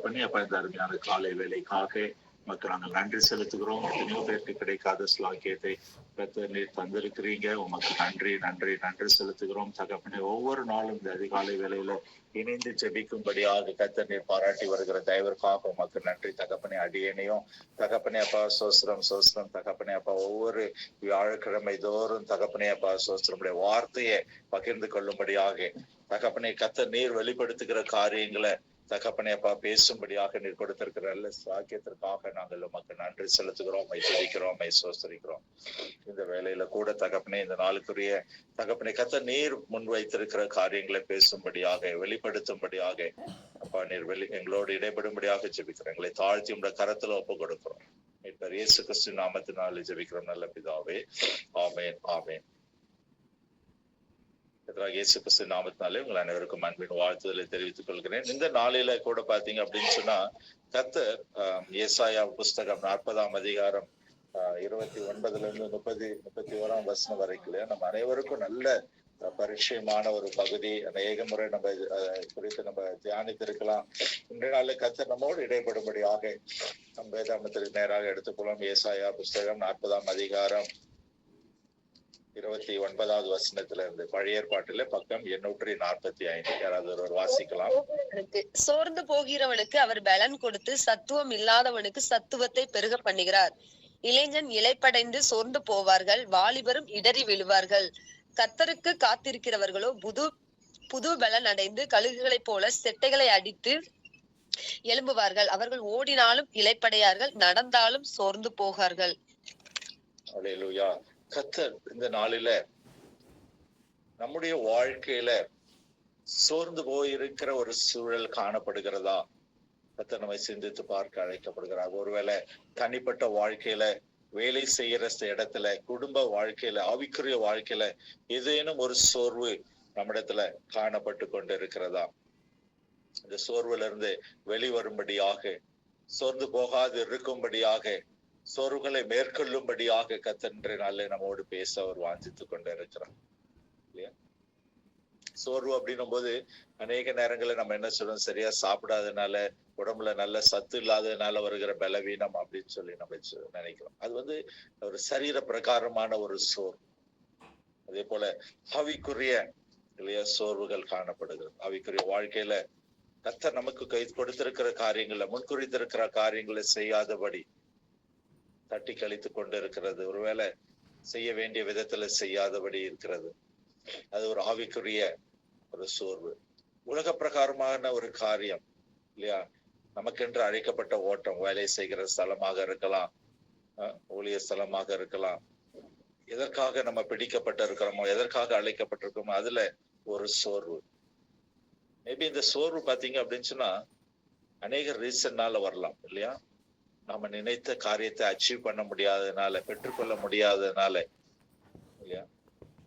பண்ணி அப்ப இந்த அருமையான காலை வேலைக்காக மக்கள் நாங்கள் நன்றி செலுத்துகிறோம். எத்தனையோ பேருக்கு கிடைக்காத ஸ்லாக்கியத்தை நீர் தந்திருக்கிறீங்க. உமக்கு நன்றி நன்றி நன்றி செலுத்துகிறோம் தகப்பனே. ஒவ்வொரு நாளும் இந்த அதிகாலை வேலையில இணைந்து ஜெபிக்கும்படியாக கர்த்தர் நீர் பாராட்டி வருகிற தயவிற்காக உமக்கு நன்றி தகப்பனே. அடியேனையும் தகப்பனே அப்பா சோஸ்திரம் சோஸ்திரம் தகப்பனே அப்பா. ஒவ்வொரு வியாழக்கிழமை தோறும் தகப்பனே அப்பா சோஸ்திரமுடைய வார்த்தையை பகிர்ந்து கொள்ளும்படியாக தகப்பனே கர்த்தர் நீர் வெளிப்படுத்துகிற காரியங்களை தகப்பனே அப்பா பேசும்படியாக நீர் கொடுத்திருக்கிற நல்ல சாக்கியத்திற்காக நாங்கள் உமக்கு நன்றி செலுத்துகிறோம், ஜெபிக்கிறோம், சோஸ்தரிக்கிறோம். இந்த வேலையில கூட தகப்பனே இந்த நாளுக்குரிய தகப்பனே கர்த்தர் நீர் முன் வைத்திருக்கிற காரியங்களை பேசும்படியாக வெளிப்படுத்தும்படியாக அப்பா நீர் எங்களோடு இடைபடும்படியாக ஜெபிக்கிறோம். எங்களை தாழ்த்தி உங்க கரத்துல ஒப்பு கொடுக்கிறோம். இப்ப இயேசு கிறிஸ்து நாமத்தினால ஜெபிக்கிறோம் நல்ல பிதாவே, ஆமேன் ஆமேன். இயேசு கிறிஸ்து நாமத்தினாலே உங்கள் அனைவருக்கும் அன்பின் வாழ்த்துதலை தெரிவித்துக் கொள்கிறேன். இந்த நாளில கூட பாத்தீங்க அப்படின்னு சொன்னா கர்த்தர் ஏசாயா புஸ்தகம் 40ஆம் அதிகாரம் 29 31 வசனம் வரைக்கும் நம்ம அனைவருக்கும் நல்ல பரிச்சயமான ஒரு பகுதி. அநேக முறை நம்ம குறித்து நம்ம தியானித்திருக்கலாம். இன்றைய நாளில் கர்த்தர் நம்மோடு இடைப்படும்படியாக நம்ம வேதாகமத்திற்கு நேராக எடுத்துக்கொள்ளும். ஏசாயா புஸ்தகம் 40ஆம் அதிகாரம் 29வது வசனத்துல இருந்து பழைய ஏற்பாட்டில பக்கம் 845. யாராவது ஒரு வாசிக்கலாம். சோர்ந்து போகிறவனுக்கு அவர் பலன் கொடுத்து சத்துவம் இல்லாதவனுக்கு சத்துவத்தை பெருக பண்ணுகிறார். இளைஞன் இளைப்படைந்து சோர்ந்து போவார்கள், வாலிபரும் இடறி விழுவார்கள். கர்த்தருக்கு காத்திருக்கிறவர்களோ புது பலன் அடைந்து கழுகுகளைப் போல செட்டைகளை அடித்து எழும்புவார்கள். அவர்கள் ஓடினாலும் இளைப்படையார்கள், நடந்தாலும் சோர்ந்து போகார்கள். அல்லேலூயா. கர்த்தர் இந்த நாளில நம்முடைய வாழ்க்கையில சோர்ந்து போயிருக்கிற ஒரு சூழல் காணப்படுகிறதா? கர்த்தர் நம்மை சிந்தித்து பார்க்க அழைக்கப்படுகிறார். ஒருவேளை தனிப்பட்ட வாழ்க்கையில, வேலை செய்யற இடத்துல, குடும்ப வாழ்க்கையில, ஆவிக்குரிய வாழ்க்கையில ஏதேனும் ஒரு சோர்வு நம்மிடத்துல காணப்பட்டு கொண்டு இருக்கிறதா? இந்த சோர்வுல இருந்து வெளிவரும்படியாக, சோர்ந்து போகாது இருக்கும்படியாக, சோர்வுகளை மேற்கொள்ளும்படியாக கர்த்தர் நாளே நம்மோடு பேச அவர் வாஞ்சித்து கொண்டு இருக்கிறார் இல்லையா? சோர்வு அப்படின்னும் போது அநேக நேரங்களில் நம்ம என்ன சொல்றோம், சரியா சாப்பிடாதனால, உடம்புல நல்ல சத்து இல்லாததுனால வருகிற பலவீனம் அப்படின்னு சொல்லி நம்ம நினைக்கிறோம். அது ஒரு சரீர பிரகாரமான ஒரு சோர்வு. அதே போல ஆவிக்குரிய இல்லையா சோர்வுகள் காணப்படுகிறது. ஆவிக்குரிய வாழ்க்கையில கர்த்தர் நமக்கு கொடுத்திருக்கிற காரியங்களை, முன்குறித்திருக்கிற காரியங்களை செய்யாதபடி தட்டி கழித்து கொண்டு இருக்கிறது. ஒருவேளை செய்ய வேண்டிய விதத்துல செய்யாதபடி இருக்கிறது. அது ஒரு ஆவிக்குரிய ஒரு சோர்வு. உலக பிரகாரமான ஒரு காரியம் இல்லையா? நமக்கென்று அழைக்கப்பட்ட ஓட்டம், வேலை செய்கிற ஸ்தலமாக இருக்கலாம், ஊழிய ஸ்தலமாக இருக்கலாம். எதற்காக நம்ம பிடிக்கப்பட்டு இருக்கிறோமோ, எதற்காக அழைக்கப்பட்டிருக்கோமோ, அதுல ஒரு சோர்வு. மேபி இந்த சோர்வு பாத்தீங்க அப்படின்னு சொன்னா அநேக ரீசன்னால வரலாம் இல்லையா? நாம நினைத்த காரியத்தை அச்சீவ் பண்ண முடியாததுனால, பெற்றுக்கொள்ள முடியாததுனால இல்லையா?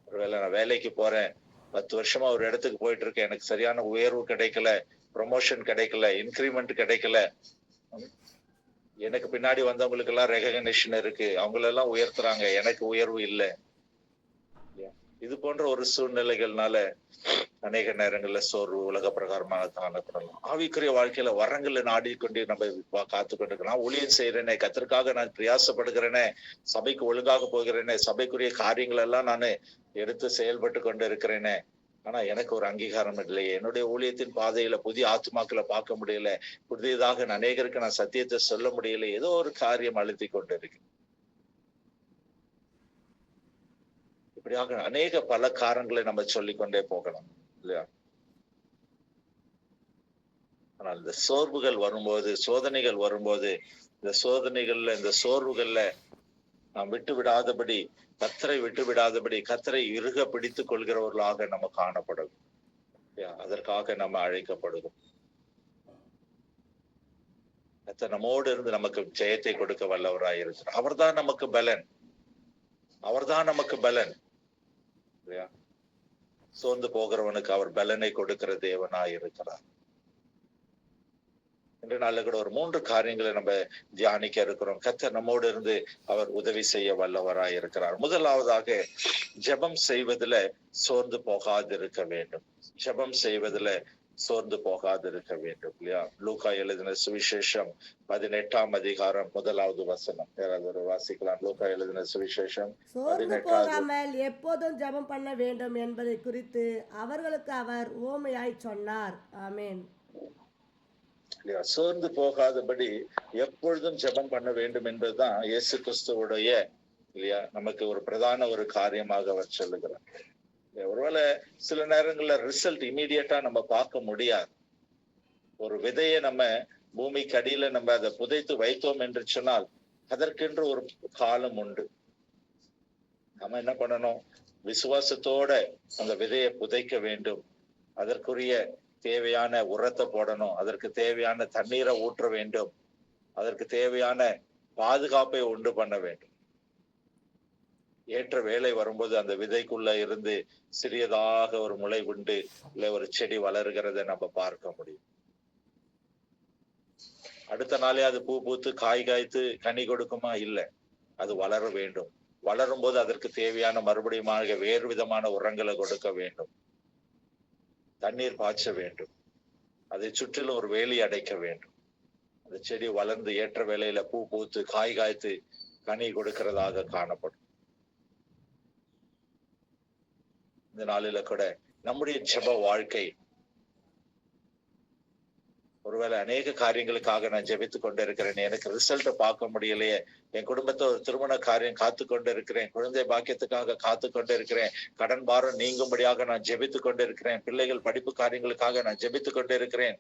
ஒருவேளை நான் வேலைக்கு போறேன், 10 வருஷமா ஒரு இடத்துக்கு போயிட்டு இருக்கேன், எனக்கு சரியான உயர்வு கிடைக்கல, ப்ரொமோஷன் கிடைக்கல, இன்கிரிமெண்ட் கிடைக்கல. எனக்கு பின்னாடி வந்தவங்களுக்கு எல்லாம் ரெகக்னிஷன் இருக்கு, அவங்களெல்லாம் உயர்த்துறாங்க, எனக்கு உயர்வு இல்லை. இது போன்ற ஒரு சூழ்நிலைகள்னால அநேக நேரங்கள்ல சோர்வு உலக பிரகாரமாக காணப்படலாம். ஆவிக்குரிய வாழ்க்கையில வரங்களை நாடிக்கொண்டு நம்ம காத்து கொண்டிருக்கலாம். ஊழியம் செய்யறேனே, கர்த்தருக்காக நான் பிரயாசப்படுகிறேனே, சபைக்கு ஒழுங்காக போகிறேனே, சபைக்குரிய காரியங்கள் எல்லாம் நான் எடுத்து செயல்பட்டு கொண்டு இருக்கிறேனே, ஆனா எனக்கு ஒரு அங்கீகாரம் இல்லையே, என்னுடைய ஊழியத்தின் பாதையில புதிய ஆத்மாக்களை பார்க்க முடியல, புதியதாக அநேகருக்கு நான் சத்தியத்தை சொல்ல முடியல, ஏதோ ஒரு காரியம் அழுத்தி கொண்டு இருக்கு. இப்படியாக அநேக பல காரணங்களை நம்ம சொல்லிக்கொண்டே போகலாம் இல்லையா? ஆனால் இந்த சோர்வுகள் வரும்போது, சோதனைகள் வரும்போது, இந்த சோதனைகள்ல, இந்த சோர்வுகள்ல நாம் விட்டு விடாதபடி, கர்த்தரை விட்டு விடாதபடி, கர்த்தரை இறுக பிடித்துக் கொள்கிறவர்களாக நம்ம காணப்படும். அதற்காக நம்ம அழைக்கப்படுவோம். கர்த்தர் நம்மோடு இருந்து நமக்கு ஜெயத்தை கொடுக்க வல்லவராய் இருக்கிறார். அவர்தான் நமக்கு பலன், அவர்தான் நமக்கு பலன். சோர்ந்து போகிறவனுக்கு அவர் பலனை கொடுக்கிற தேவனாய் இருக்கிறார். இன்று நாளில் கூட ஒரு 3 காரியங்களை நம்ம தியானிக்க இருக்கிறோம். கர்த்தர் நம்மோடு இருந்து அவர் உதவி செய்ய வல்லவராய் இருக்கிறார். முதலாவதாக, ஜெபம் செய்வதில் சோர்ந்து போகாது இருக்க வேண்டும். ஜெபம் செய்வதில் சோர்ந்து போகாதிருக்க வேண்டும் இல்லையா? லூக்கா எழுதின சுவிசேஷம் 18ஆம் அதிகாரம் 1வது வசனம். யாராவது வாசிக்கலாம்? லூக்கா எழுதின சுவிசேஷம் சோர்ந்து 18வது. போகாமல் எப்போதும் ஜெபம் பண்ண வேண்டும் என்பதை குறித்து அவர்களுக்கு அவர் உவமையாய் சொன்னார். ஆமென். இல்லையா? சோர்ந்து போகாதபடி எப்பொழுதும் ஜெபம் பண்ண வேண்டும் என்பதுதான் இயேசு கிறிஸ்துவுடைய இல்லையா நமக்கு ஒரு பிரதான ஒரு காரியமாக அவர் சொல்லுகிறார். ஒருவேளை சில நேரங்கள்ல ரிசல்ட் இமீடியட்டா நம்ம பார்க்க முடியாது. ஒரு விதையை நம்ம பூமிக்கு அடியில நம்ம அதை புதைத்து வைத்தோம் என்று சொன்னால் அதற்கென்று ஒரு காலம் உண்டு. நம்ம என்ன பண்ணணும்? விசுவாசத்தோட அந்த விதையை புதைக்க வேண்டும். அதற்குரிய தேவையான உரத்தை போடணும். அதற்கு தேவையான தண்ணீரை ஊற்ற வேண்டும். அதற்கு தேவையான பாதுகாப்பை உண்டு பண்ண வேண்டும். ஏற்ற வேலை வரும்போது அந்த விதைக்குள்ள இருந்து சிறியதாக ஒரு முளை உண்டு இல்ல ஒரு செடி வளர்கிறத நம்ம பார்க்க முடியும். அடுத்த நாளே அது பூ பூத்து காய் காய்த்து கனி கொடுக்குமா? இல்லை. அது வளர வேண்டும். வளரும் போது அதற்கு தேவையான மறுபடியும் வேறு விதமான உரங்களை கொடுக்க வேண்டும். தண்ணீர் பாய்ச்ச வேண்டும். அதை சுற்றிலும் ஒரு வேலி அடைக்க வேண்டும். அந்த செடி வளர்ந்து ஏற்ற வேலையில பூ பூத்து காய் காய்த்து கனி கொடுக்கிறதாக காணப்படும். இந்த நாளில கூட நம்முடைய ஜெப வாழ்க்கை ஒருவேளை அநேக காரியங்களுக்காக நான் ஜெபித்து கொண்டு இருக்கிறேன். எனக்கு ரிசல்ட் பார்க்க முடியலையே. என் குடும்பத்தை ஒரு திருமண காரியம் காத்து கொண்டு இருக்கிறேன். குழந்தை பாக்கியத்துக்காக காத்து கொண்டு இருக்கிறேன். கடன் பாரம் நீங்கும்படியாக நான் ஜெபித்து கொண்டு இருக்கிறேன். பிள்ளைகள் படிப்பு காரியங்களுக்காக நான் ஜெபித்து கொண்டு இருக்கிறேன்.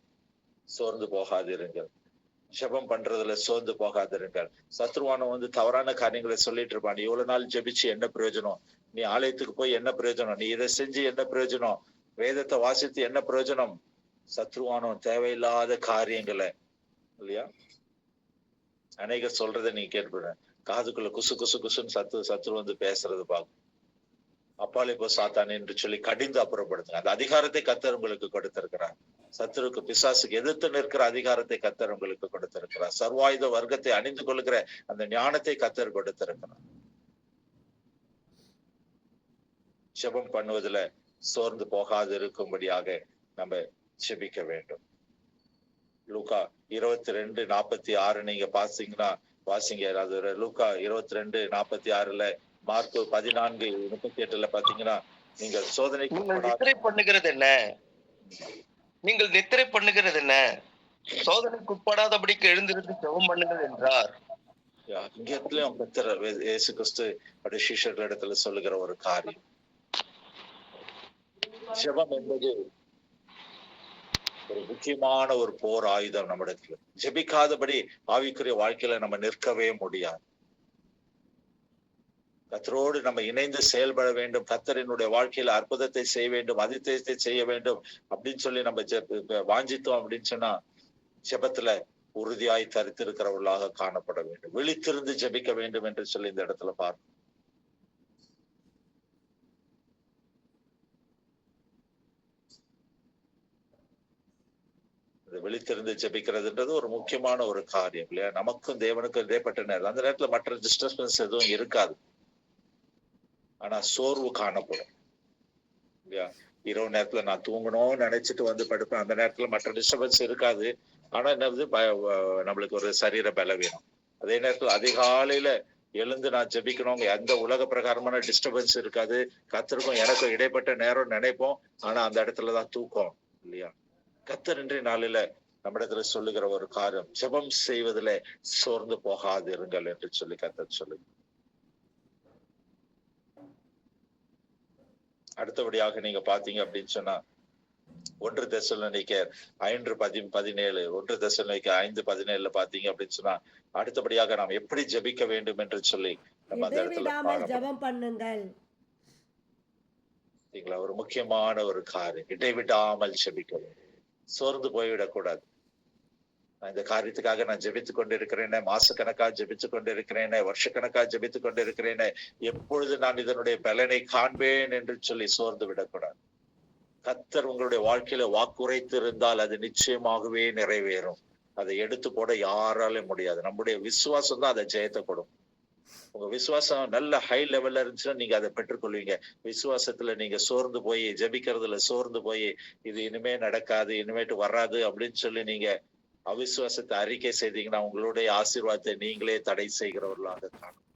சோர்ந்து போகாதிருங்கள். ஜெபம் பண்றதுல சோர்ந்து போகாதிருங்கள். சத்ருவானம் தவறான காரியங்களை சொல்லிட்டு இருப்பான். இவ்வளவு நாள் ஜெபிச்சு என்ன பிரயோஜனம்? நீ ஆலயத்துக்கு போய் என்ன பிரயோஜனம்? நீ இதை செஞ்சு என்ன பிரயோஜனம்? வேதத்தை வாசித்து என்ன பிரயோஜனம்? சத்ருவானம் தேவையில்லாத காரியங்களை இல்லையா அநேக சொல்றதை நீ கேட்ப. காதுக்குள்ள குசு குசு குசுன்னு சத்ரு பேசுறது பார்க்கும். அப்பாலே போ சாத்தானே என்று சொல்லி கடிந்து அப்புறப்படுத்துங்க. அந்த அதிகாரத்தை கர்த்தர் உங்களுக்கு கொடுத்திருக்கிறார். சத்துருக்கு பிசாசுக்கு எதிர்த்து நிற்கிற அதிகாரத்தை கர்த்தர் உங்களுக்கு கொடுத்திருக்கிறார். சர்வாயுத வர்க்கத்தை அணிந்து கொள்கிற அந்த ஞானத்தை கர்த்தர் கொடுத்திருக்கிறார். ஜெபம் பண்ணுவதுல சோர்ந்து போகாது இருக்கும்படியாக நம்ம ஜெபிக்க வேண்டும். லூக்கா 22:46 நீங்க வாசிங்க. யாராவது லூக்கா 22:46 மார்க் 14:38 பாத்தீங்கன்னா நீங்கள் நித்திரை பண்ணுகிறது என்ன? நீங்கள் நித்திரை பண்ணுகிறது என்ன? சோதனைக்கு உட்படாதபடிக்கு எழுந்திருந்து ஜெபம் பண்ணுங்கள் என்றார். இங்கத்திலும் கர்த்தர் இயேசு கிறிஸ்து அப்படி சீஷர்களிடத்துல சொல்லுகிற ஒரு காரியம். ஜெபம் என்பது ஒரு முக்கியமான ஒரு போர் ஆயுதம் நம்மிடத்துல. ஜெபிக்காதபடி ஆவிக்குரிய வாழ்க்கையில நம்ம நிற்கவே முடியாது. கர்த்தரோடு நம்ம இணைந்து செயல்பட வேண்டும். கர்த்தரினுடைய வாழ்க்கையில அற்புதத்தை செய்ய வேண்டும், அதிசயத்தை செய்ய வேண்டும் அப்படின்னு சொல்லி நம்ம வாஞ்சித்தோம் அப்படின்னு சொன்னா ஜெபத்துல உறுதியாய் தரித்திருக்கிறவர்களாக காணப்பட வேண்டும். விழித்திருந்து ஜெபிக்க வேண்டும் என்று சொல்லி இந்த இடத்துல பார்க்கணும். விழித்திருந்து ஜெபிக்கிறதுன்றது ஒரு முக்கியமான ஒரு காரியம் இல்லையா? நமக்கும் தேவனுக்கும் இடைப்பட்ட நேரம். அந்த நேரத்துல மற்ற டிஸ்டர்பன்ஸ் எதுவும் இருக்காது. ஆனா சோர்வு காணப்படும் இல்லையா? இரவு நேரத்துல நான் தூங்கணும்னு நினைச்சிட்டு படுப்பேன். அந்த நேரத்துல மற்ற டிஸ்டர்பன்ஸ் இருக்காது. ஆனா என்னது நம்மளுக்கு ஒரு சரீர பலவீனம். அதே நேரத்துல அதிகாலையில எழுந்து நான் ஜெபிக்கணும். எந்த உலக பிரகாரமான டிஸ்டர்பன்ஸ் இருக்காது. கர்த்தருக்கும் எனக்கும் இடைப்பட்ட நேரம் நினைப்போம். ஆனா அந்த இடத்துலதான் தூக்கம் இல்லையா? கர்த்தர் இன்றைய நாளில நம்மிடத்துல சொல்லுகிற ஒரு காரியம், ஜெபம் செய்வதிலே சோர்ந்து போகாது இருங்கள் என்று சொல்லி கர்த்தர் சொல்லுங்க. அடுத்தபடியாக நீங்க பாத்தீங்க அப்படின்னு சொன்னா 1 தெசலோனிக்கேயர் 5:17 1 தெசலோனிக்கேயர் 5:17 பாத்தீங்க அப்படின்னு சொன்னா அடுத்தபடியாக நாம் எப்படி ஜெபிக்க வேண்டும் என்று சொல்லி நம்ம அந்த இடத்துல ஜெபம் பண்ணுங்கள். ஒரு முக்கியமான ஒரு காரியம், இடைவிடாமல் ஜெபிக்க வேண்டும். சோர்ந்து போய்விடக்கூடாது. இந்த காரியத்துக்காக நான் ஜெபித்து கொண்டிருக்கிறேனே, மாசக்கணக்கா ஜெபித்து கொண்டிருக்கிறேனே, வருஷக்கணக்கா ஜெபித்து கொண்டிருக்கிறேனே, எப்பொழுது நான் இதனுடைய பலனை காண்பேன் என்று சொல்லி சோர்ந்து விடக்கூடாது. கர்த்தர் உங்களுடைய வாழ்க்கையில வாக்குரைத்து இருந்தால் அது நிச்சயமாகவே நிறைவேறும். அதை எடுத்து போட யாராலும் முடியாது. நம்முடைய விசுவாசம் தான் அதை ஜெயத்தை கொடுக்கும். உங்க விசுவாசம் நல்ல ஹை லெவல்ல இருந்துச்சுன்னா நீங்க அதை பெற்றுக்கொள்வீங்க. விசுவாசத்துல நீங்க சோர்ந்து போய் ஜெபிக்கிறதுல சோர்ந்து போய் இது இனிமே நடக்காது, இனிமேட்டு வராது அப்படின்னு சொல்லி நீங்க அவிசுவாசத்தை அறிக்கை செய்தீங்கன்னா உங்களுடைய ஆசீர்வாதத்தை நீங்களே தடை செய்கிறவர்களாக காணும்.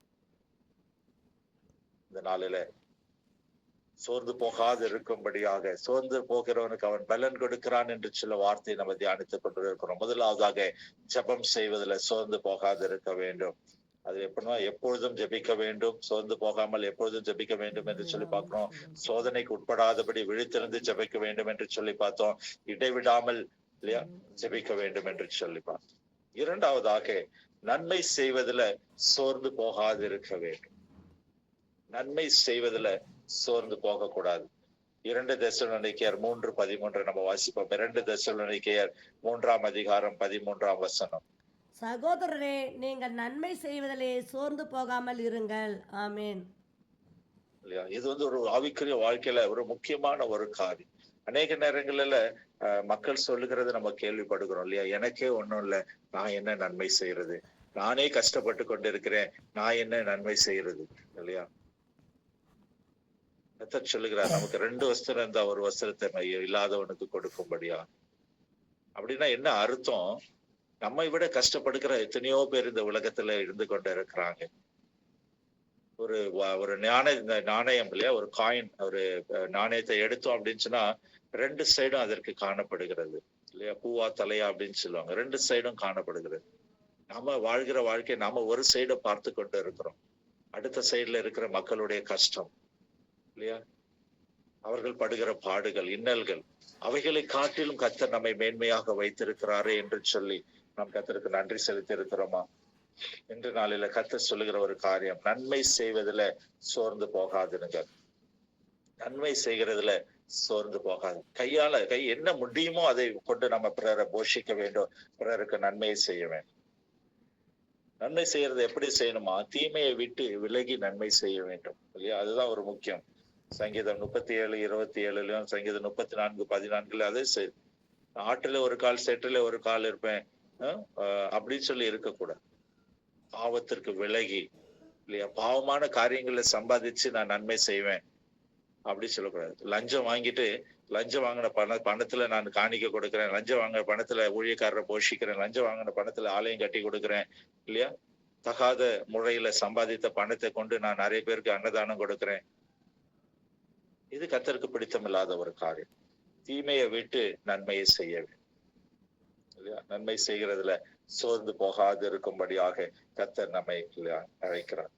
இந்த நாளில சோர்ந்து போகாது இருக்கும்படியாக, சோர்ந்து போகிறவனுக்கு அவன் பலன் கொடுக்கிறான் என்று சில வார்த்தையை நம்ம தியானித்துக் கொண்டிருக்கிறோம். முதலாவதாக ஜெபம் செய்வதில் சோர்ந்து போகாது இருக்க வேண்டும். அது எப்படின்னா எப்பொழுதும் ஜெபிக்க வேண்டும், சோர்ந்து போகாமல் எப்பொழுதும் ஜெபிக்க வேண்டும் என்று சொல்லி பார்க்கிறோம். சோதனைக்கு உட்படாதபடி விழித்திருந்து ஜெபிக்க வேண்டும் என்று சொல்லி பார்த்தோம். இடைவிடாமல் இல்லையா ஜெபிக்க வேண்டும் என்று சொல்லி பார்த்தோம். இரண்டாவதாக நன்மை செய்வதில் சோர்ந்து போகாது இருக்க வேண்டும். நன்மை செய்வதில் சோர்ந்து போக கூடாது. 2 தெசலோனிக்கேயர் 3:13 நம்ம வாசிப்போம். 2 தெசலோனிக்கேயர் 3ஆம் அதிகாரம் 13ஆம் வசனம். சகோதரரே, நீங்கள் நன்மை செய்வதிலே சோர்ந்து போகாமல் இருங்கள். ஆமென். இல்லையா, இது ஒரு ஆவிக்குரிய வாழ்க்கையில ஒரு முக்கியமான ஒரு காரியம். அநேக நேரங்களில மக்கள் சொல்லுகிறத நம்ம கேள்விப்படுகிறோம் இல்லையா, எனக்கே ஒண்ணும் இல்லை, நான் என்ன நன்மை செய்யறது, நானே கஷ்டப்பட்டு கொண்டிருக்கிறேன், நான் என்ன நன்மை செய்யறது இல்லையா. கர்த்தர் சொல்லுகிறார், நமக்கு 2 வஸ்திரம் இருந்தா ஒரு வஸ்திரத்தை இல்லாதவனுக்கு கொடுக்கும்படியா. அப்படின்னா என்ன அர்த்தம்? நம்மை விட கஷ்டப்படுகிற எத்தனையோ பேர் இந்த உலகத்துல இருந்து கொண்டு இருக்கிறாங்க. ஒரு நாணயம் இல்லையா, ஒரு காயின், ஒரு நாணயத்தை எடுத்தோம் அப்படின்னு சொன்னா 2 சைடும் அதற்கு காணப்படுகிறது இல்லையா. பூவா தலையா அப்படின்னு சொல்லுவாங்க. 2 சைடும் காணப்படுகிறது. நாம வாழ்கிற வாழ்க்கை நாம ஒரு சைடை பார்த்து கொண்டு இருக்கிறோம். அடுத்த சைடுல இருக்கிற மக்களுடைய கஷ்டம் இல்லையா, அவர்கள் படுகிற பாடுகள், இன்னல்கள், அவைகளை காட்டிலும் கர்த்தர் நம்மை மேன்மையாக வைத்திருக்கிறாரே என்று சொல்லி நாம் கர்த்தருக்கு நன்றி செலுத்தி இருக்கிறோமா? இன்று நாளில கர்த்தர் சொல்லுகிற ஒரு காரியம், நன்மை செய்வதில் சோர்ந்து போகாதுங்க. நன்மை செய்கிறதுல சோர்ந்து போகாது. கை என்ன முடியுமோ அதை கொண்டு நம்ம பிறரை போஷிக்க வேண்டும், பிறருக்கு நன்மையை செய்ய வேண்டும். நன்மை செய்யறது எப்படி செய்யணுமா? தீமையை விட்டு விலகி நன்மை செய்ய வேண்டும் இல்லையா. அதுதான் ஒரு முக்கியம். சங்கீதம் 37:27 சங்கீதம் 34:14 அதே சரி, ஆட்டுல ஒரு கால் சேற்றுல ஒரு கால் இருப்பேன் அப்படின்னு சொல்லி இருக்கக்கூடாது. பாவத்திற்கு விலகி இல்லையா, பாவமான காரியங்களை சம்பாதிச்சு நான் நன்மை செய்வேன் அப்படி சொல்லக்கூடாது. லஞ்சம் வாங்கிட்டு லஞ்சம் வாங்கின பணத்துல நான் காணிக்க கொடுக்கிறேன், லஞ்சம் வாங்கின பணத்துல ஊழியக்காரரை போஷிக்கிறேன், லஞ்சம் வாங்கின பணத்துல ஆலயம் கட்டி கொடுக்கிறேன் இல்லையா, தகாத முறையில சம்பாதித்த பணத்தை கொண்டு நான் நிறைய பேருக்கு அன்னதானம் கொடுக்கிறேன். இது கர்த்தருக்கு பிடித்தமில்லாத ஒரு காரியம். தீமையை விட்டு நன்மையை செய்ய வேண்டும் இல்லையா. நன்மை செய்கிறதுல சோர்ந்து போகாது இருக்கும்படியாக கர்த்தர் நம்மை அழைக்கிறார்.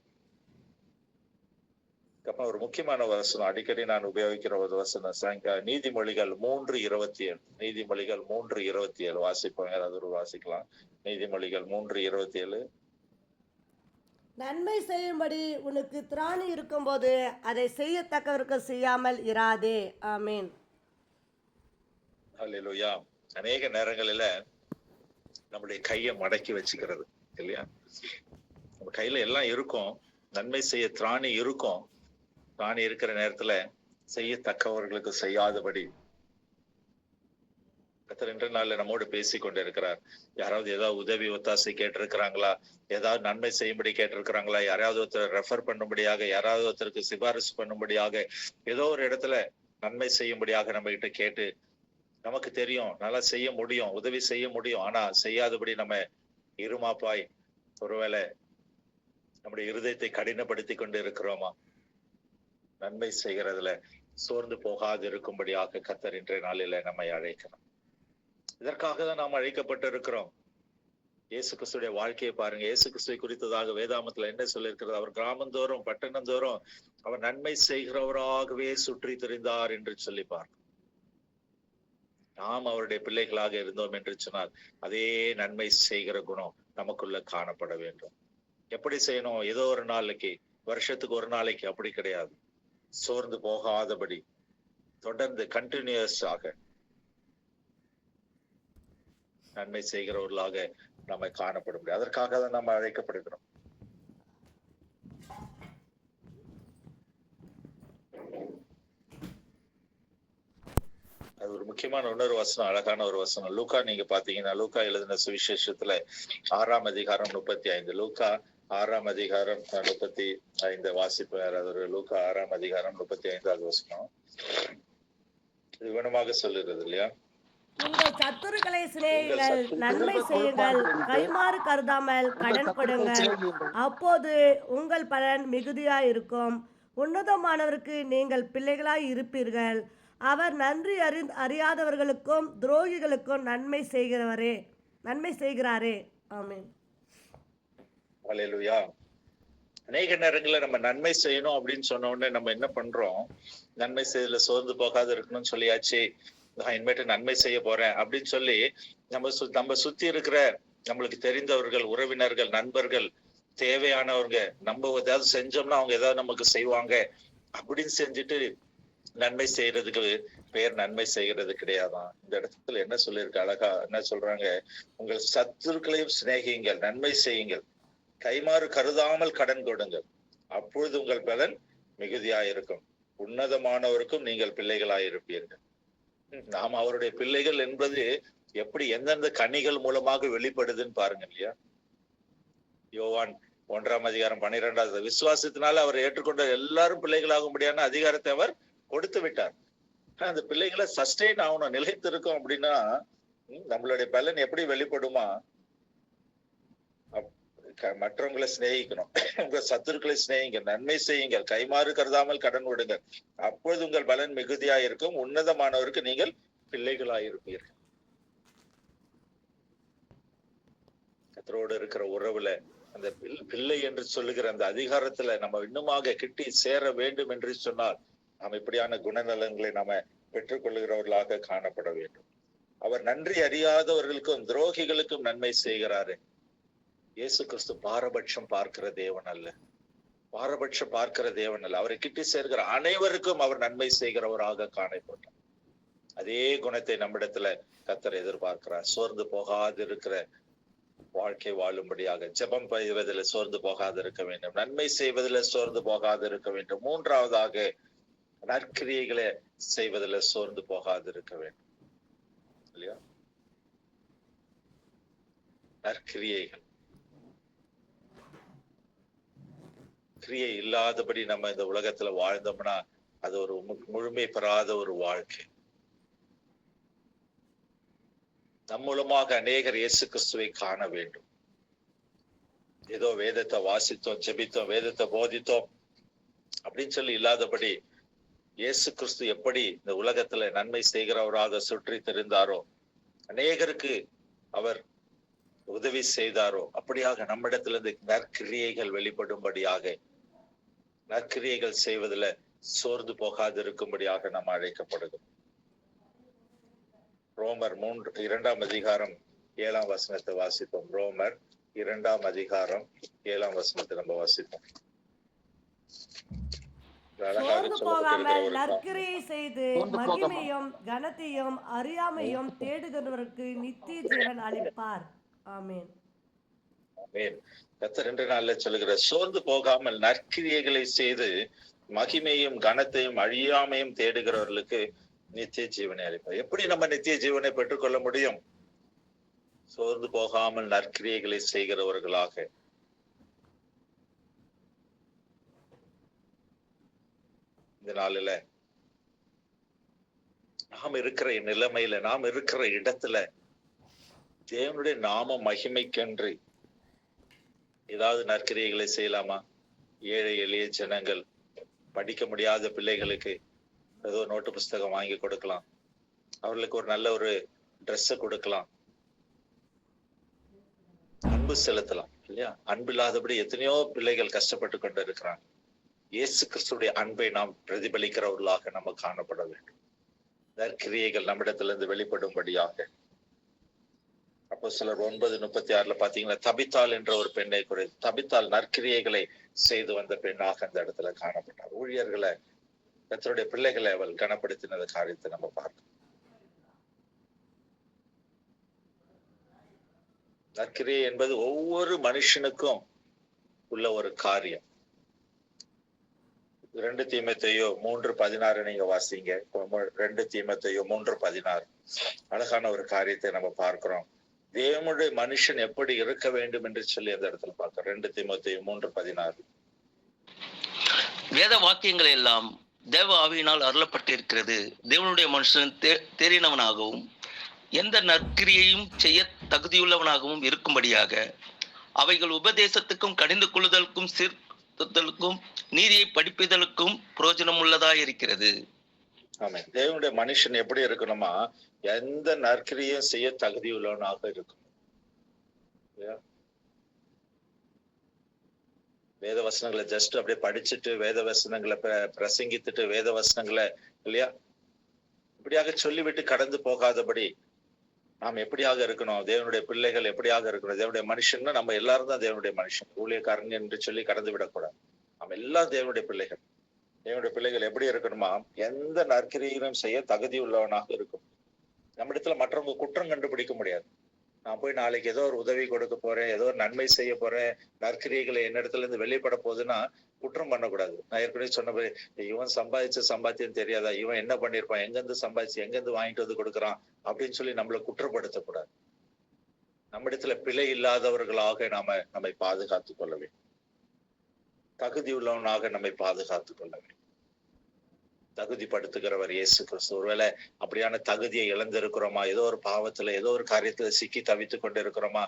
அப்புறம் ஒரு முக்கியமான வசனம், அடிக்கடி நான் உபயோகிக்கிற ஒரு வசனம், நீதிமொழிகள் 3:27. நீதிமொழிகள் 3:27 வாசிப்போம். யாராவது ஒரு வாசிக்கலாம். நீதிமொழிகள் 3:27. நன்மை செய்யும்படி உனக்கு திராணி இருக்கும்போது அதை செய்யத்தக்கவருக்கு செய்யாமல் இராதே. ஆமென். அல்லேலூயா. அநேக நேரங்களில நம்முடைய கையை மடக்கி வச்சுக்கிறது இல்லையா. நம்ம கையில எல்லாம் இருக்கும், நன்மை செய்ய திராணி இருக்கும். திராணி இருக்கிற நேரத்துல செய்யத்தக்கவர்களுக்கு செய்யாதபடி கர்த்தர் இன்றைய நாள்ல நம்மோடு பேசி கொண்டு இருக்கிறார். யாராவது ஏதாவது உதவி ஒத்தாசை கேட்டிருக்கிறாங்களா, ஏதாவது நன்மை செய்யும்படி கேட்டிருக்கிறாங்களா, யாராவது ஒருத்தர் ரெஃபர் பண்ணும்படியாக, யாராவது ஒருத்தருக்கு சிபாரிசு பண்ணும்படியாக, ஏதோ ஒரு இடத்துல நன்மை செய்யும்படியாக நம்ம கிட்ட கேட்டு, நமக்கு தெரியும் நல்லா செய்ய முடியும், உதவி செய்ய முடியும், ஆனா செய்யாதபடி நம்ம இருமாப்பாய் ஒருவேளை நம்முடைய இருதயத்தை கடினப்படுத்தி கொண்டு இருக்கிறோமா? நன்மை செய்கிறதுல சோர்ந்து போகாது இருக்கும்படியாக கர்த்தர் இன்றைய நாளில நம்மை அழைக்கிறோம். இதற்காக தான் நாம் அழைக்கப்பட்டு இருக்கிறோம். இயேசு கிறிஸ்துடைய வாழ்க்கையை பாருங்க. இயேசு கிறிஸ்துவை குறித்ததாக வேதாமத்துல என்ன சொல்லியிருக்கிறது? அவர் கிராமந்தோறும் பட்டணந்தோறும் அவர் நன்மை செய்கிறவராகவே சுற்றி திரிந்தார் என்று சொல்லி பார்க்கிறோம். நாம் அவருடைய பிள்ளைகளாக இருந்தோம் என்று சொன்னால் அதே நன்மை செய்கிற குணம் நமக்குள்ள காணப்பட வேண்டும். எப்படி செய்யணும்? ஏதோ ஒரு நாளைக்கு, வருஷத்துக்கு ஒரு நாளைக்கு, அப்படி கிடையாது. சோர்ந்து போகாதபடி தொடர்ந்து கண்டினியூஸாக நன்மை செய்கிறவர்களாக நம்ம காணப்பட முடியும். அதற்காக தான் நம்ம அழைக்கப்படுகிறோம். அது ஒரு முக்கியமான இன்னொரு வசனம், அழகான ஒரு வசனம். லூக்கா நீங்க பாத்தீங்கன்னா, லூக்கா எழுதின சுவிசேஷத்துல 6ஆம் அதிகாரம் 35. லூக்கா 6ஆம் அதிகாரம் 35 வாசிப்பு. யாராவது லூக்கா 6ஆம் அதிகாரம் 35வது வசனம் விவனமாக சொல்லுகிறது இல்லையா? உங்கள் சத்துருக்களை சிநேகியுங்கள், நன்மை செய்யுங்கள், கைமாறு கருதாமல் கடன் கொடுங்கள், அப்போது உங்கள் பலன் மிகுதியாய் இருக்கும். உன்னதமானவருக்கு நீங்கள் பிள்ளைகளாய் இருப்பீர்கள். அவர் நன்றி அறியாதவர்களுக்கும் துரோகிகளுக்கும் நன்மை செய்கிறாரே. ஆமென். ஹல்லேலூயா. அநேக நேரங்களில் நம்ம நன்மை செய்யணும் அப்படின்னு சொன்ன உடனே நம்ம என்ன பண்றோம்? நன்மை செய்யல சோர்ந்து போகாது இருக்கணும்னு சொல்லியாச்சு, நான் இனிமேட்டு நன்மை செய்ய போறேன் அப்படின்னு சொல்லி நம்ம சுத்தி இருக்கிற நம்மளுக்கு தெரிந்தவர்கள், உறவினர்கள், நண்பர்கள், தேவையானவங்க, நம்ம ஏதாவது செஞ்சோம்னா அவங்க ஏதாவது நமக்கு செய்வாங்க அப்படின்னு செஞ்சுட்டு நன்மை செய்யறதுக்கு பேர் நன்மை செய்கிறது கிடையாதான். இந்த இடத்துல என்ன சொல்லியிருக்கு அழகா? என்ன சொல்றாங்க? உங்கள் சத்துருக்களையும் சிநேகியுங்கள், நன்மை செய்யுங்கள், கைமாறு கருதாமல் கடன் கொடுங்கள், அப்பொழுது உங்கள் பலன் மிகுதியாயிருக்கும். உன்னதமானவருக்கும் நீங்கள் பிள்ளைகளாயிருப்பீர்கள். நாம் அவருடைய பிள்ளைகள் என்பது எப்படி எந்தெந்த கனிகள் மூலமாக வெளிப்படுதுன்னு பாருங்க இல்லையா? யோவான் 1ஆம் அதிகாரம் 12வது, விசுவாசத்தினால அவர் ஏற்றுக்கொண்ட எல்லாரும் பிள்ளைகளாகும்படியான அதிகாரத்தை அவர் கொடுத்து விட்டார். அந்த பிள்ளைகளை சஸ்டெயின் ஆகணும், நிலைத்திருக்கும் அப்படின்னா நம்மளுடைய பலன் எப்படி வெளிப்படுமா? மற்றவங்களை சிநேகிக்கணும், உங்க சத்துருக்களை சிநேகிங்க, நன்மை செய்யுங்கள், கைமாறு கருதாமல் கடன் கொடுங்கள், அப்பொழுது உங்கள் பலன் மிகுதியாயிருக்கும். உன்னதமானவருக்கு நீங்கள் பிள்ளைகளாயிருப்பீர்கள். கர்த்தரோடு இருக்கிற உறவுல அந்த பிள்ளை என்று சொல்லுகிற அந்த அதிகாரத்துல நம்ம இன்னுமாக கிட்டி சேர வேண்டும் என்று சொன்னால் நாம் இப்படியான குணநலன்களை நாம பெற்றுக்கொள்ளுகிறவர்களாக காணப்பட வேண்டும். அவர் நன்றி அறியாதவர்களுக்கும் துரோகிகளுக்கும் நன்மை செய்கிறாரு. இயேசு கிறிஸ்து பாரபட்சம் பார்க்கிற தேவன் அல்ல, பாரபட்சம் பார்க்கிற தேவன் அல்ல. அவரை கிட்டி சேர்க்கிற அனைவருக்கும் அவர் நன்மை செய்கிறவராக காணப்பட்டார். அதே குணத்தை நம்மிடத்துல கர்த்தர் எதிர்பார்க்கிறார். சோர்ந்து போகாது இருக்கிற வாழ்க்கை வாழும்படியாக ஜெபம் செய்வதில் சோர்ந்து போகாது இருக்க வேண்டும், நன்மை செய்வதில் சோர்ந்து போகாது இருக்க வேண்டும். மூன்றாவதாக நற்கிரியைகளை செய்வதில் சோர்ந்து போகாது இருக்க வேண்டும் இல்லையா? நற்கிரியைகள், கிரியை இல்லாதபடி நம்ம இந்த உலகத்துல வாழ்ந்தோம்னா அது ஒரு முழுமை பெறாத ஒரு வாழ்க்கை. நம் மூலமாக அநேகர் இயேசு கிறிஸ்துவை காண வேண்டும். ஏதோ வேதத்தை வாசித்தோம், ஜெபித்தோம், வேதத்தை போதித்தோம் அப்படின்னு சொல்லி இல்லாதபடி இயேசு கிறிஸ்து எப்படி இந்த உலகத்துல நன்மை செய்கிறவராக சுற்றி தெரிந்தாரோ, அநேகருக்கு அவர் உதவி செய்தாரோ, அப்படியாக நம்மிடத்திலிருந்து நற்கிரியைகள் வெளிப்படும்படியாக, நற்கிரியைகள் செய்வதில் சோர்ந்து போகாது இருக்கும்படியாக நாம் அழைக்கப்படுகிறோம். ரோமர் 2ஆம் அதிகாரம் 7ஆம் வசனத்தை வாசிப்போம். ரோமர் 2ஆம் அதிகாரம் 7ஆம் வசனத்தை நம்ம வாசிப்போம். சோர்ந்து போகாமல் நற்கிரியை செய்து மகிமையும் கனத்தையும் அறியாமையும் தேடுகிறவருக்கு நித்திய ஜீவன் அளிப்பார். ஆமென். ஆமென். கர்த்தர் 2 நாள்ல சொல்லுகிற சோர்ந்து போகாமல் நற்கிரியைகளை செய்து மகிமையும் கனத்தையும் அழியாமையும் தேடுகிறவர்களுக்கு நித்திய ஜீவனை அளிப்பார். எப்படி நம்ம நித்திய ஜீவனை பெற்றுக்கொள்ள முடியும்? சோர்ந்து போகாமல் நற்கிரியைகளை செய்கிறவர்களாக. இந்த நாளில நாம் இருக்கிற நிலைமையில, நாம் இருக்கிற இடத்துல தேவனுடைய நாம மகிமைக்கென்று ஏதாவது நற்கிரியைகளை செய்யலாமா? ஏழை எளிய ஜனங்கள், படிக்க முடியாத பிள்ளைகளுக்கு ஏதோ நோட்டு புஸ்தகம் வாங்கி கொடுக்கலாம், அவர்களுக்கு ஒரு நல்ல ஒரு ட்ரெஸ்ஸை கொடுக்கலாம், அன்பு செலுத்தலாம் இல்லையா? அன்பு இல்லாதபடி எத்தனையோ பிள்ளைகள் கஷ்டப்பட்டு கொண்டு இருக்கிறாங்க. இயேசு கிறிஸ்துடைய அன்பை நாம் பிரதிபலிக்கிறவர்களாக நம்ம காணப்பட வேண்டும். நற்கிரியைகள் நம்மிடத்திலிருந்து வெளிப்படும்படியாக. அப்போஸ்தலர் 9:36 பாத்தீங்கன்னா, தபித்தாள் என்ற ஒரு பெண்ணை குறித்து, தபித்தாள் நற்கிரியைகளை செய்து வந்த பெண்ணாக அந்த இடத்துல காணப்பட்டார். ஊழியர்களை, கர்த்தருடைய பிள்ளைகளை அவள் கனப்படுத்தினது காரியத்தை நம்ம பார்க்கணும். நற்கிரியை என்பது ஒவ்வொரு மனுஷனுக்கும் உள்ள ஒரு காரியம். 2 தீமோத்தேயு 3:16 நீங்க வாசிங்க. 2 தீமோத்தேயு 3:16 அழகான ஒரு காரியத்தை நம்ம பார்க்கிறோம். தேவனுடைய மனுஷன் எப்படி இருக்க வேண்டும் என்று சொல்லி அந்த இடத்துல பார்க்க 2 தீமோத்தேயு 3:16. வேத வாக்கியங்கள் எல்லாம் தேவ ஆவியினால் அருளப்பட்டிருக்கிறது. தேவனுடைய மனுஷன் தேறினவனாகவும் எந்த நற்கிரியையும் செய்ய தகுதியுள்ளவனாகவும் இருக்கும்படியாக அவைகள் உபதேசத்துக்கும் கடிந்து கொள்ளுதலுக்கும் சீர்திருத்தலுக்கும் நீதியை படிப்பிதலுக்கும் பிரயோஜனம் உள்ளதாய் இருக்கிறது. ஆமென். தேவனுடைய மனுஷன் எப்படி இருக்கணுமா? எந்த நற்கிரியும் செய்ய தகுதியுள்ளவனாக இருக்கும். வேத வசனங்களை ஜஸ்ட் அப்படியே படிச்சுட்டு வேத வசனங்களை பிரசங்கித்துட்டு வேத வசனங்களை இல்லையா இப்படியாக சொல்லிவிட்டு கடந்து போகாதபடி நாம் எப்படியாக இருக்கணும்? தேவனுடைய பிள்ளைகள் எப்படியாக இருக்கணும்? தேவனுடைய மனுஷன்னா நம்ம எல்லாரும் தான் தேவனுடைய மனுஷன். ஊழியக்காரங்க என்று சொல்லி கடந்து விடக்கூடாது. நம்ம எல்லாம் தேவனுடைய பிள்ளைகள். தேவனுடைய பிள்ளைகள் எப்படி இருக்கணுமா? எந்த நற்கிரியிலும் செய்ய தகுதி உள்ளவனாக இருக்கும். நம்ம இடத்துல மற்றவங்க குற்றம் கண்டுபிடிக்க முடியாது. நான் போய் நாளைக்கு ஏதோ ஒரு உதவி கொடுக்க போறேன், ஏதோ ஒரு நன்மை செய்ய போறேன், நற்கிரியைகளை என்னிடத்துல இருந்து வெளிப்பட போகுதுன்னா குற்றம் பண்ணக்கூடாது. நான் ஏற்கனவே சொன்னபடி இவன் சம்பாதிச்ச சம்பாத்தியம் தெரியாதா, இவன் என்ன பண்ணிருப்பான், எங்கிருந்து சம்பாதிச்சு எங்கிருந்து வாங்கிட்டு வந்து கொடுக்குறான் அப்படின்னு சொல்லி நம்மளை குற்றப்படுத்தக்கூடாது. நம்ம இடத்துல பிழை இல்லாதவர்களாக நம்மை பாதுகாத்துக் கொள்ள வேண்டும். தகுதி உள்ளவனாக நம்மை பாதுகாத்துக் கொள்ள வேண்டும். தகுதிப்படுத்துகிறவர் இயேசு கிறிஸ்து. ஒருவேளை அப்படியான தகுதியை இழந்திருக்கிறோமா? ஏதோ ஒரு பாவத்துல ஏதோ ஒரு காரியத்துல சிக்கி தவித்து கொண்டு இருக்கிறோமா?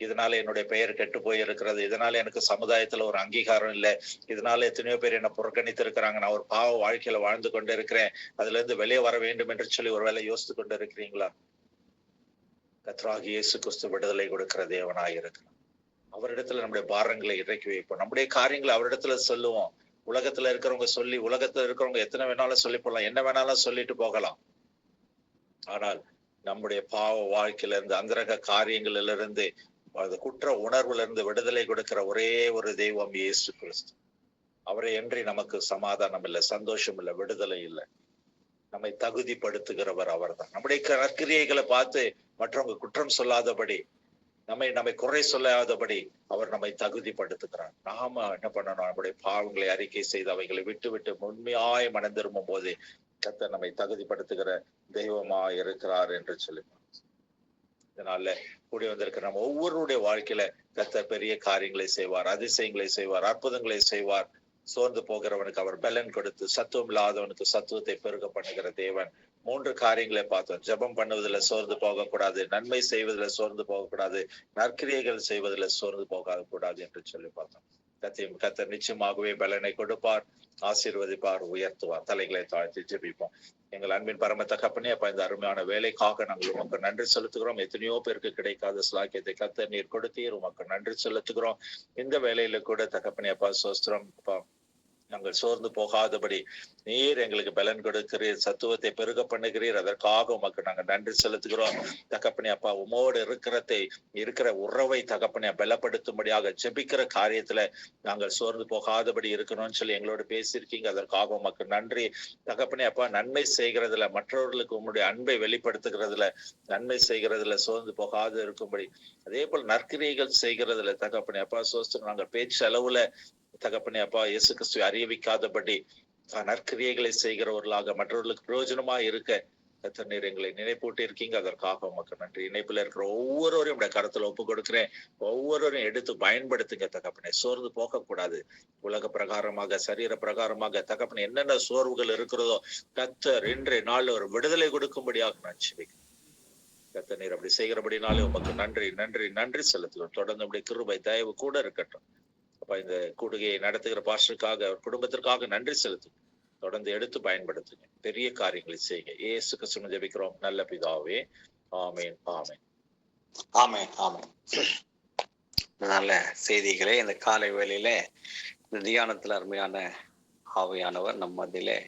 இதனால என்னுடைய பெயர் கெட்டு போயிருக்கிறது, இதனால எனக்கு சமுதாயத்துல ஒரு அங்கீகாரம் இல்லை, இதனால எத்தனையோ பேர் என்னை புறக்கணித்து இருக்கிறாங்க, நான் ஒரு பாவ வாழ்க்கையில வாழ்ந்து கொண்டு இருக்கிறேன், அதுல இருந்து வெளியே வர வேண்டும் என்று சொல்லி ஒருவேளை யோசித்து கொண்டு இருக்கிறீங்களா? கர்த்தராகிய இயேசு கிறிஸ்து விடுதலை கொடுக்கிற தேவனாய் இருக்கிறார். அவரிடத்துல நம்முடைய பாரங்களை இறக்கி வைப்போம். நம்முடைய காரியங்களை அவரிடத்துல சொல்லுவோம். உலகத்துல இருக்கிறவங்க எத்தனை வேணாலும் சொல்லி போடலாம், என்ன வேணாலும் சொல்லிட்டு போகலாம். ஆனால் நம்முடைய பாவ வாழ்க்கையில இருந்து அந்தரக காரியங்களில இருந்து அந்த குற்ற உணர்வுல இருந்து விடுதலை கொடுக்கிற ஒரே ஒரு தெய்வம் இயேசு கிறிஸ்து. அவரை இன்றி நமக்கு சமாதானம் இல்லை, சந்தோஷம் இல்லை, விடுதலை இல்லை. நம்மை தகுதிப்படுத்துகிறவர் அவர்தான். நம்முடைய நற்கிரியைகளை பார்த்து மற்றவங்க குற்றம் சொல்லாதபடி, நம்மை குறை சொல்லாதபடி அவர் நம்மை தகுதிப்படுத்துகிறார். நாம என்ன பண்ணணும்? நம்முடைய பாவங்களை அறிக்கை செய்து அவைகளை விட்டு உண்மையாய் மனம் திரும்பும் போது கர்த்தர் நம்மை தகுதிப்படுத்துகிற தெய்வமா இருக்கிறார் என்று சொல்லி, இதனால கூடி வந்திருக்கிற நம்ம ஒவ்வொருடைய வாழ்க்கையில கர்த்தர் பெரிய காரியங்களை செய்வார், அதிசயங்களை செய்வார், அற்புதங்களை செய்வார். சோர்ந்து போகிறவனுக்கு அவர் பலன் கொடுத்து, சத்துவம் இல்லாதவனுக்கு சத்துவத்தை பெருக பண்ணுகிற தேவன். 3 காரியங்களை பார்த்தோம். ஜெபம் பண்ணுவதில் சோர்ந்து போகக்கூடாது, நன்மை செய்வதில் சோர்ந்து போகக்கூடாது, நற்கிரியைகள் செய்வதில் சோர்ந்து போக கூடாது என்று சொல்லி பார்த்தோம். கர்த்தர் நிச்சயமாகவே பலனை கொடுப்பார், ஆசீர்வதிப்பார், உயர்த்துவார். தலைகளை தாழ்த்தி ஜெபிப்போம். எங்கள் அன்பின் பரம தகப்பனே, அப்ப இந்த அருமையான வேலைக்காக நாங்கள் உமக்கு நன்றி செலுத்துகிறோம். எத்தனையோ பேருக்கு கிடைக்காத ஸ்லாக்கியத்தை கர்த்தர் நீர் கொடுத்தீர், உமக்கு நன்றி செலுத்துகிறோம். இந்த வேலையில கூட தகப்பனே அப்பா சோஸ்திரம் அப்பா, நாங்கள் சோர்ந்து போகாதபடி நீர் எங்களுக்கு பலன் கொடுக்கிறீர், சத்துவத்தை பெருக பண்ணுகிறீர். அதற்காக உமக்கு நாங்கள் நன்றி செலுத்துகிறோம். தகப்பனே அப்பா, உமோடு இருக்கிற உறவை தகப்பனே பலப்படுத்தும்படியாக ஜெபிக்கிற காரியத்துல நாங்கள் சோர்ந்து போகாதபடி இருக்கணும்னு சொல்லி எங்களோட பேசியிருக்கீங்க. அதற்காக உமக்கு நன்றி. தகப்பனே அப்பா, நன்மை செய்கிறதுல, மற்றவர்களுக்கு உங்களுடைய அன்பை வெளிப்படுத்துகிறதுல, நன்மை செய்கிறதுல சோர்ந்து போகாது இருக்கும்படி, அதே போல் நற்கிரியைகள் செய்கிறதுல தகப்பனே அப்பா சோஸ்திரம், நாங்கள் பேச்சு அளவுல தகப்பனே அப்பா இயேசு கிறிஸ்துவை அறிவிக்காதபடி நற்கிரியைகளை செய்கிறவர்களாக மற்றவர்களுக்கு பிரயோஜனமா இருக்க கர்த்தர் நீர் எங்களை நினைப்பூட்டி இருக்கீங்க. அதற்காக உமக்கு நன்றி. இணைப்புல இருக்கிற ஒவ்வொருவரையும் உடைய கருத்துல ஒப்பு கொடுக்கிறேன். ஒவ்வொருவரையும் எடுத்து பயன்படுத்துங்க தகப்பனே. சோர்ந்து போக கூடாது. உலக பிரகாரமாக, சரீர பிரகாரமாக தகப்பனே என்னென்ன சோர்வுகள் இருக்கிறதோ கர்த்தர் இன்றைய நாள் ஒரு விடுதலை கொடுக்கும்படியாக நான் ஜெபிக்கிறேன். கர்த்தர் நீர் அப்படி செய்கிறபடினாலே உமக்கு நன்றி நன்றி நன்றி செலுத்துகிறோம். தொடர்ந்து நம்முடைய கிருபை தயவு கூட இருக்கட்டும். அப்ப இந்த கூடுகையை நடத்துகிற பாஸ்டருக்காக, அவர் குடும்பத்திற்காக நன்றி செலுத்து. தொடர்ந்து எடுத்து பயன்படுத்துங்க. பெரிய காரியங்களை செய்யுங்க. இயேசு கிறிஸ்துவின் ஜெபிக்கிறோம் நல்ல பிதாவே. ஆமென் ஆமென் ஆமென் ஆமென். நல்ல செய்திகளே, இந்த காலை வேளையில இந்த தியானத்துல அருமையான ஆவியானவர் நம் மத்தியிலே